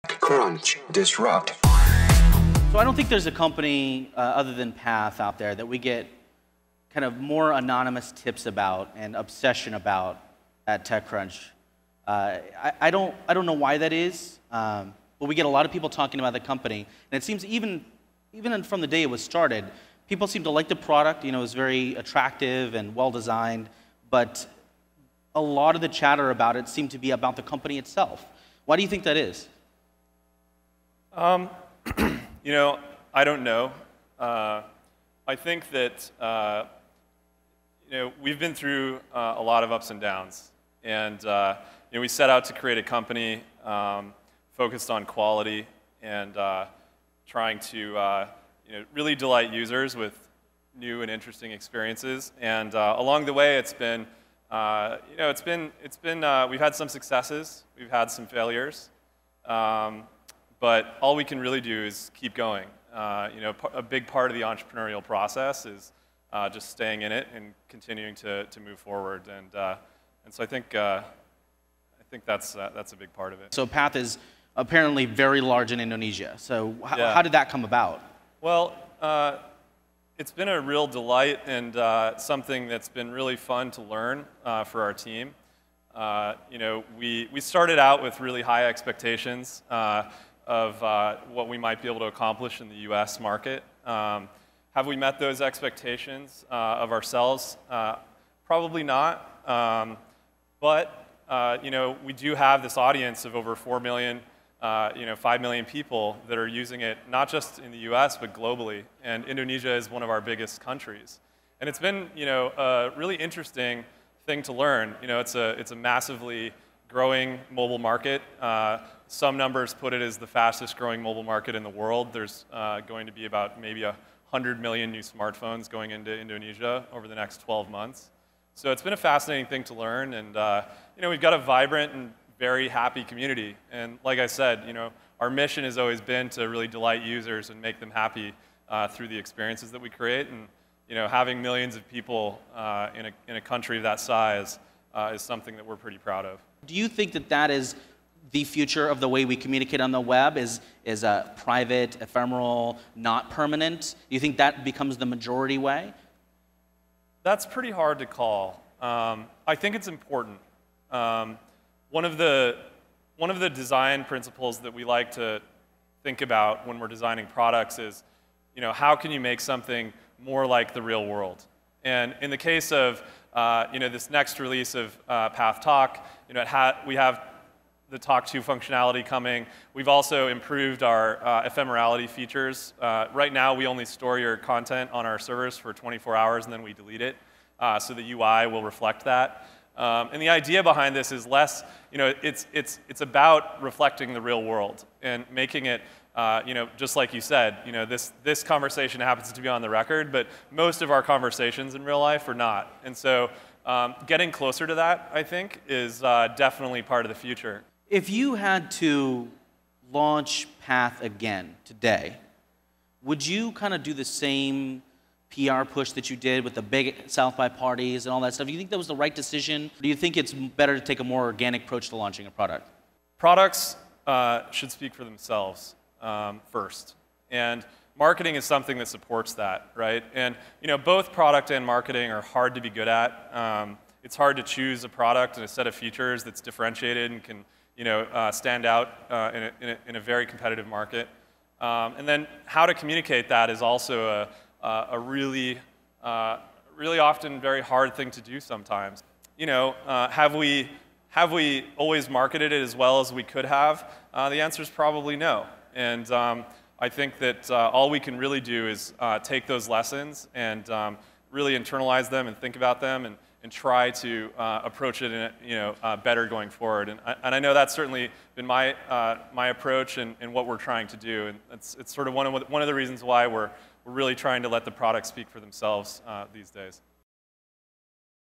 TechCrunch Disrupt. So I don't think there's a company other than Path out there that we get kind of more anonymous tips about and obsession about at TechCrunch. I don't know why that is, but we get a lot of people talking about the company, and it seems even from the day it was started, people seem to like the product. You know, it was very attractive and well designed, but a lot of the chatter about it seemed to be about the company itself. Why do you think that is? You know, I don't know. I think that you know, we've been through a lot of ups and downs, and you know, we set out to create a company focused on quality and trying to you know, really delight users with new and interesting experiences. And along the way, it's been you know, we've had some successes, we've had some failures. But all we can really do is keep going. You know, a big part of the entrepreneurial process is just staying in it and continuing to move forward. And so I think that's a big part of it. So Path is apparently very large in Indonesia. So Yeah. How did that come about? Well, it's been a real delight and something that's been really fun to learn for our team. You know, we started out with really high expectations of what we might be able to accomplish in the US market. Have we met those expectations of ourselves? Probably not. But you know, we do have this audience of over 4 million, you know, 5 million people that are using it, not just in the US, but globally. And Indonesia is one of our biggest countries. And it's been, you know, a really interesting thing to learn. You know, it's a massively growing mobile market. Some numbers put it as the fastest growing mobile market in the world. There's going to be about maybe 100 million new smartphones going into Indonesia over the next 12 months. So it's been a fascinating thing to learn, and you know, we've got a vibrant and very happy community. And like I said, you know, our mission has always been to really delight users and make them happy through the experiences that we create. And you know, having millions of people in a country of that size is something that we're pretty proud of. Do you think that that is the future of the way we communicate on the web, is private, ephemeral, not permanent? Do you think that becomes the majority way? That's pretty hard to call. I think it's important. One of the design principles that we like to think about when we're designing products is, you know, how can you make something more like the real world? And in the case of you know, this next release of Path Talk, you know, we have the Talk 2 functionality coming. We've also improved our ephemerality features. Right now, we only store your content on our servers for 24 hours and then we delete it. So the UI will reflect that. And the idea behind this is less, you know, it's about reflecting the real world and making it, you know, just like you said, you know, this conversation happens to be on the record, but most of our conversations in real life are not. And so getting closer to that, I think, is definitely part of the future. If you had to launch Path again today, would you kind of do the same PR push that you did with the big South by parties and all that stuff? Do you think that was the right decision? Or do you think it's better to take a more organic approach to launching a product? Products should speak for themselves first. And marketing is something that supports that, right? And you know, both product and marketing are hard to be good at. It's hard to choose a product and a set of features that's differentiated and can, you know, stand out in a very competitive market. And then how to communicate that is also a really often very hard thing to do sometimes. You know, have we always marketed it as well as we could have? The answer is probably no. And I think that all we can really do is take those lessons and really internalize them and think about them and try to approach it in a, you know, better going forward. And I know that's certainly been my approach and what we're trying to do. And it's sort of one of the reasons why we're really trying to let the products speak for themselves these days.